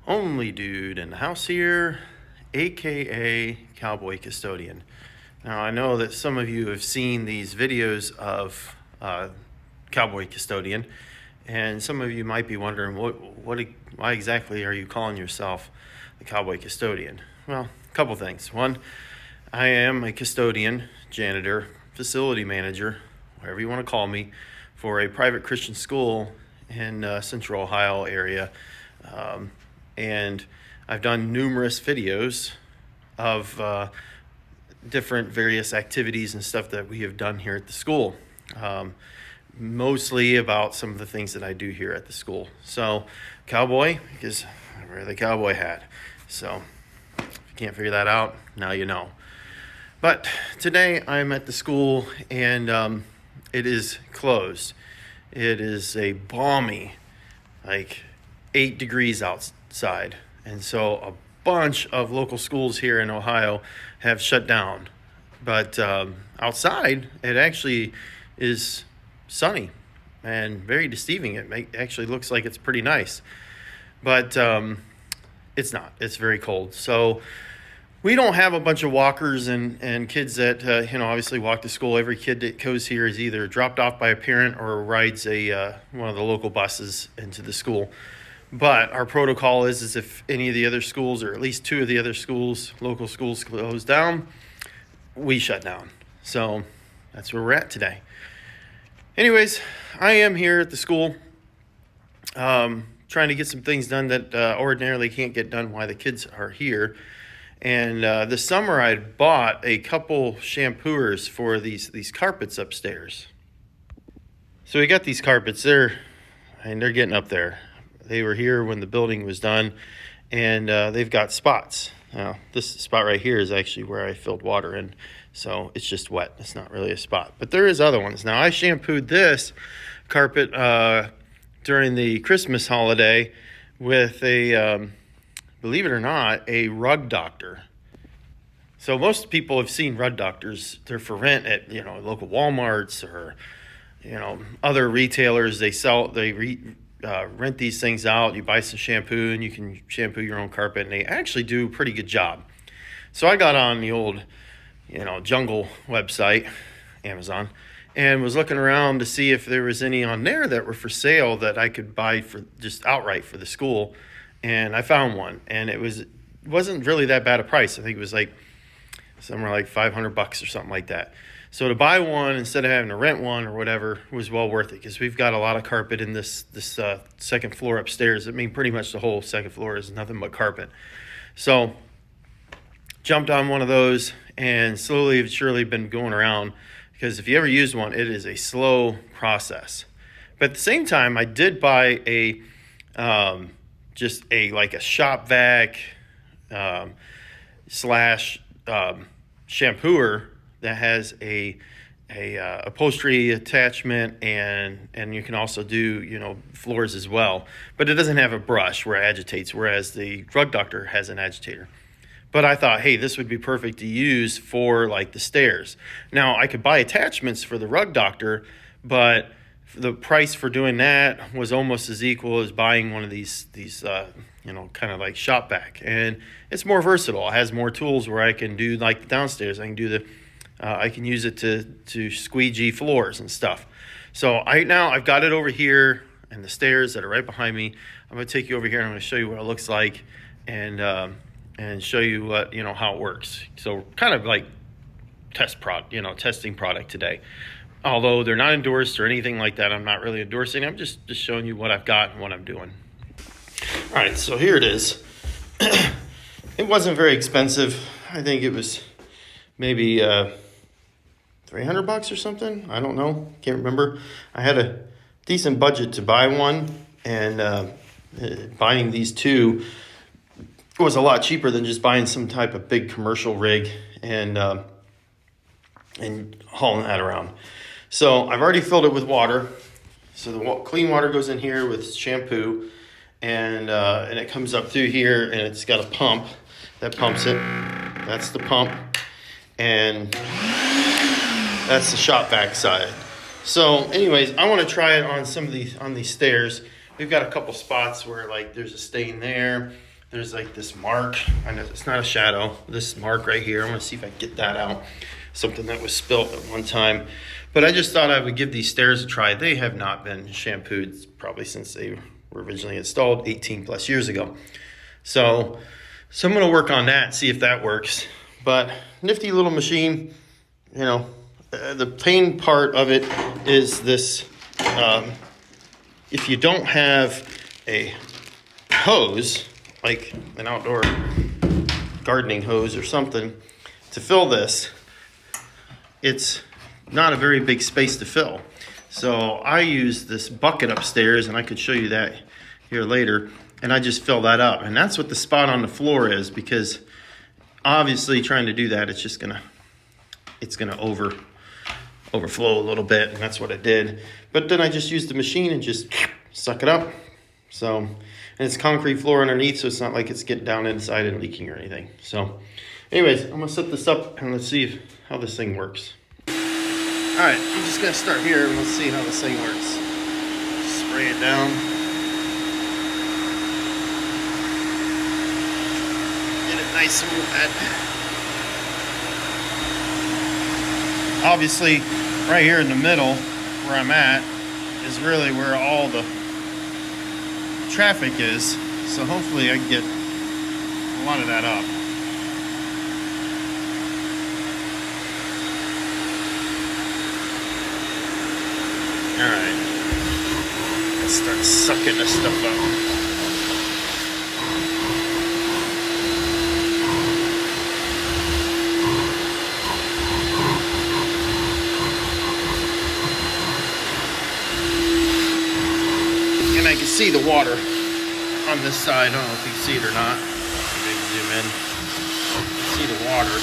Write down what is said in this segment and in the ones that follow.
only dude in the house here, aka Cowboy Custodian. Now, I know that some of you have seen these videos of Cowboy Custodian, and some of you might be wondering, why exactly are you calling yourself the Cowboy Custodian? Well, a couple things. One, I am a custodian, janitor, facility manager, whatever you want to call me, for a private Christian school in Central Ohio area. And I've done numerous videos of different various activities and stuff that we have done here at the school. Mostly about some of the things that I do here at the school. So, cowboy, because I wear the cowboy hat. So, if you can't figure that out, now you know. But today I'm at the school and it is closed. It is a balmy, like 8 degrees outside. And so a bunch of local schools here in Ohio have shut down. But outside, it actually is sunny and very deceiving. It actually looks like it's pretty nice. But it's not. It's very cold. So we don't have a bunch of walkers and kids that, obviously walk to school. Every kid that goes here is either dropped off by a parent or rides one of the local buses into the school. But our protocol is if any of the other schools, or at least 2 of the other schools, local schools, close down, we shut down. So that's where we're at today. Anyways, I am here at the school trying to get some things done that ordinarily can't get done while the kids are here. And this summer I bought a couple shampooers for these carpets upstairs. So we got these carpets, they're getting up there. They were here when the building was done, and they've got spots. Now, this spot right here is actually where I filled water in, so it's just wet. It's not really a spot, but there is other ones. Now, I shampooed this carpet during the Christmas holiday with a, believe it or not, a rug doctor. So most people have seen rug doctors. They're for rent at, local Walmarts or, other retailers. Rent these things out. You buy some shampoo and you can shampoo your own carpet, and they actually do a pretty good job. So I got on the old, jungle website, Amazon, and was looking around to see if there was any on there that were for sale that I could buy for just outright for the school. And I found one, and it wasn't really that bad a price. I think it was like somewhere like $500 or something like that. So to buy one instead of having to rent one or whatever was well worth it, because we've got a lot of carpet in this second floor upstairs. I mean, pretty much the whole second floor is nothing but carpet. So jumped on one of those and slowly but surely been going around, because if you ever use one, it is a slow process. But at the same time, I did buy a shop vac slash shampooer that has a upholstery attachment, and you can also do floors as well, but it doesn't have a brush where it agitates, whereas the rug doctor has an agitator. But I thought, hey, this would be perfect to use for like the stairs. Now I could buy attachments for the rug doctor, but the price for doing that was almost as equal as buying one of these kind of like shop vac. And it's more versatile. It has more tools where I can do like the downstairs. I can use it to squeegee floors and stuff. So I've got it over here, and the stairs that are right behind me. I'm going to take you over here and I'm going to show you what it looks like, and show you what, how it works. So kind of like testing product today. Although they're not endorsed or anything like that, I'm not really endorsing. I'm just showing you what I've got and what I'm doing. All right, so here it is. It wasn't very expensive. I think it was maybe $300 or something. I don't know. Can't remember. I had a decent budget to buy one, and buying these 2 was a lot cheaper than just buying some type of big commercial rig and hauling that around. So I've already filled it with water. So the clean water goes in here with shampoo, and it comes up through here, and it's got a pump that pumps it. That's the pump, and that's the shop vac side. So anyways, I want to try it on these stairs. We've got a couple spots where like there's a stain there. there's like this mark. I know it's not a shadow. This mark right here. I'm gonna see if I can get that out. Something that was spilt at one time. But I just thought I would give these stairs a try. They have not been shampooed probably since they were originally installed 18 plus years ago. So I'm gonna work on that, see if that works. But nifty little machine, you know. The pain part of it is this, if you don't have a hose, like an outdoor gardening hose or something, to fill this, it's not a very big space to fill. So I use this bucket upstairs, and I could show you that here later, and I just fill that up. And that's what the spot on the floor is, because obviously trying to do that, it's gonna overflow a little bit, and that's what I did. But then I just used the machine and just suck it up. So, and it's concrete floor underneath, so it's not like it's getting down inside and leaking or anything. So anyways, I'm gonna set this up and let's see how this thing works. All right, I'm just gonna start here and let's see how this thing works. Spray it down. Get it nice and wet. Obviously, right here in the middle where I'm at is really where all the traffic is. So hopefully I can get a lot of that up. All right, let's start sucking this stuff up. I can see the water on this side. I don't know if you can see it or not. Maybe zoom in. You can see the water.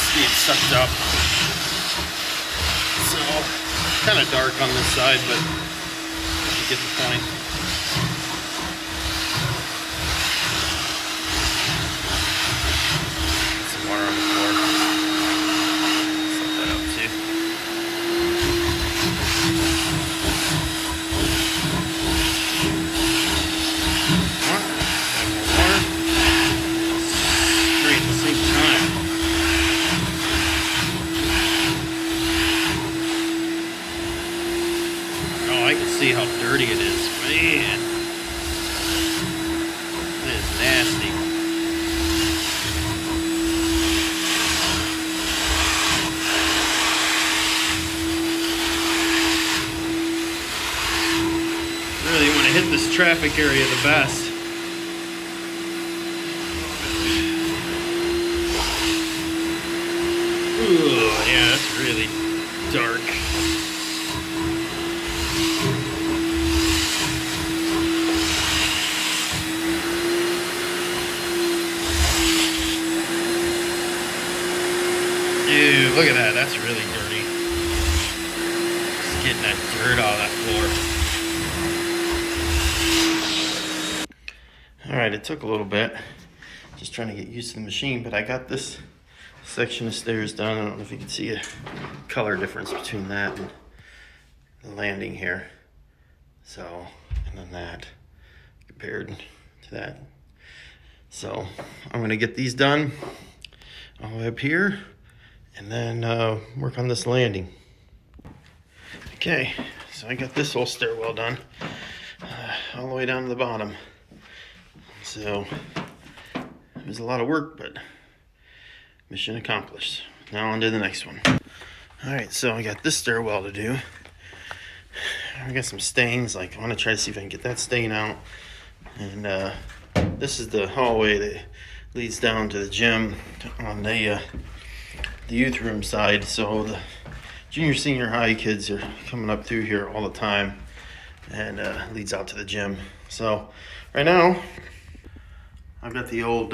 See it sucked up. So, kind of dark on this side, but you get the point. Some water on the floor. Suck that up too. See how dirty it is, man. It is nasty. Really want to hit this traffic area the best. Ooh, yeah, that's really dark. Dude, look at that. That's really dirty. Just getting that dirt out of that floor. All right, it took a little bit. Just trying to get used to the machine, but I got this section of stairs done. I don't know if you can see a color difference between that and the landing here. So, and then that compared to that. So, I'm going to get these done all the way up here. And then work on this landing. Okay, so I got this whole stairwell done, all the way down to the bottom. So it was a lot of work, but mission accomplished. Now on to the next one. All right, so I got this stairwell to do. I got some stains, like I want to try to see if I can get that stain out. And this is the hallway that leads down to the gym on the youth room side. So the junior, senior high kids are coming up through here all the time, and leads out to the gym. So right now I've got the old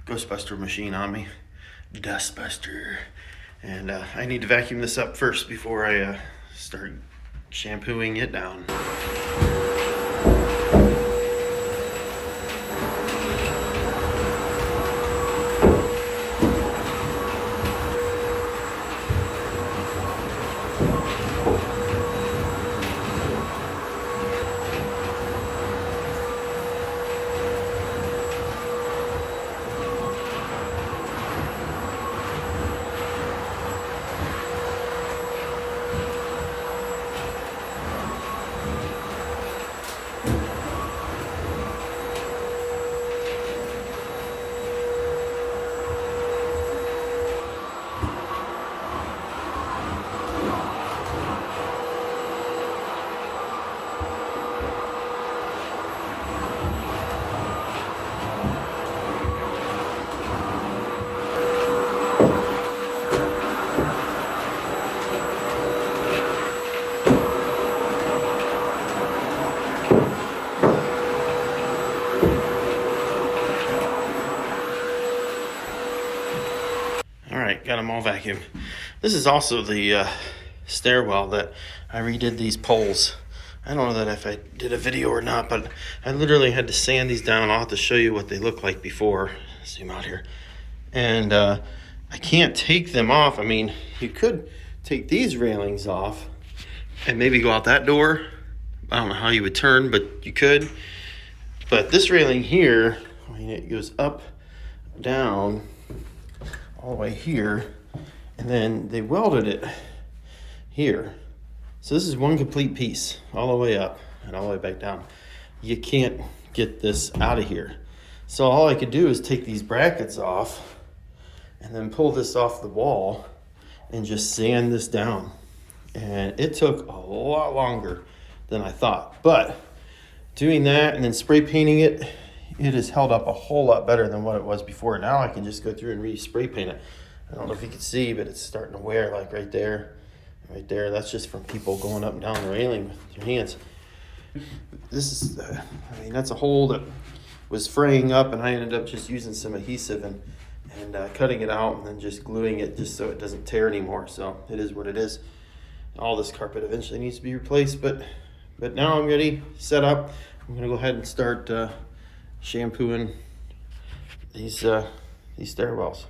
Ghostbuster machine on me, Dustbuster, and I need to vacuum this up first before I start shampooing it down. got them all vacuumed. This is also the stairwell that I redid these poles. I don't know that if I did a video or not, but I literally had to sand these down. I'll have to show you what they look like before. Zoom out here. And I can't take them off. I mean, you could take these railings off and maybe go out that door. I don't know how you would turn, but you could. But this railing here, I mean, it goes up, down, all the way here, and then they welded it here. So this is one complete piece, all the way up and all the way back down. You can't get this out of here. So all I could do is take these brackets off and then pull this off the wall and just sand this down. And it took a lot longer than I thought. But doing that and then spray painting it, it has held up a whole lot better than what it was before. Now I can just go through and re-spray paint it. I don't know if you can see, but it's starting to wear, like right there. Right there, that's just from people going up and down the railing with their hands. This is, I mean, that's a hole that was fraying up, and I ended up just using some adhesive and cutting it out and then just gluing it just so it doesn't tear anymore. So it is what it is. All this carpet eventually needs to be replaced, but now I'm ready, set up. I'm gonna go ahead and start shampooing these stairwells.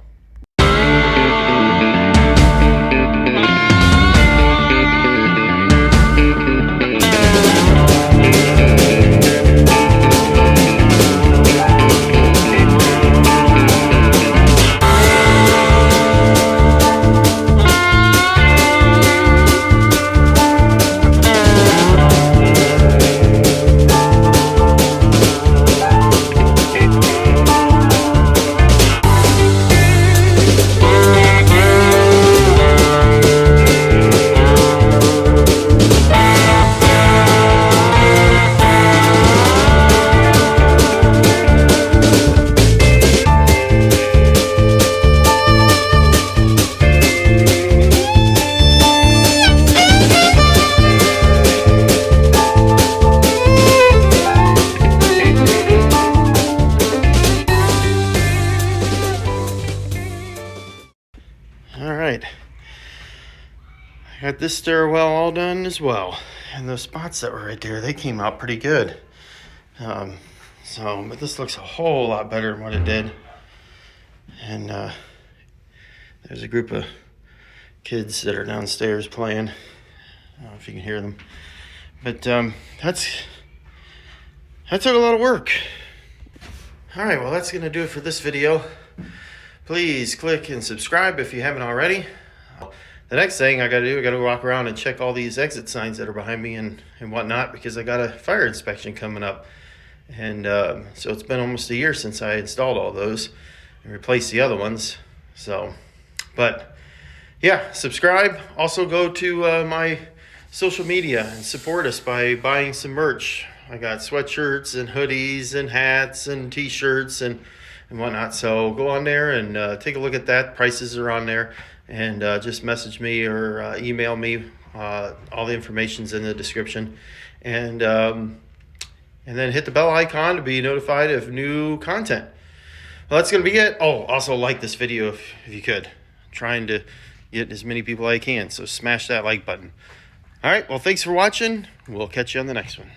All right, I got this stairwell all done as well, and those spots that were right there, they came out pretty good. But this looks a whole lot better than what it did. And there's a group of kids that are downstairs playing. I don't know if you can hear them, but that took a lot of work. All right, well, that's gonna do it for this video. Please click and subscribe if you haven't already. The next thing I gotta walk around and check all these exit signs that are behind me and whatnot, because I got a fire inspection coming up. And so it's been almost a year since I installed all those and replaced the other ones. So, but yeah, subscribe. Also go to my social media and support us by buying some merch. I got sweatshirts and hoodies and hats and t-shirts and whatnot. So go on there and take a look at that. Prices are on there, and just message me or email me. All the information's in the description, and then hit the bell icon to be notified of new content. Well, that's gonna be it. Oh, also like this video if you could. I'm trying to get as many people as I can, so smash that like button. All right, well, thanks for watching. We'll catch you on the next one.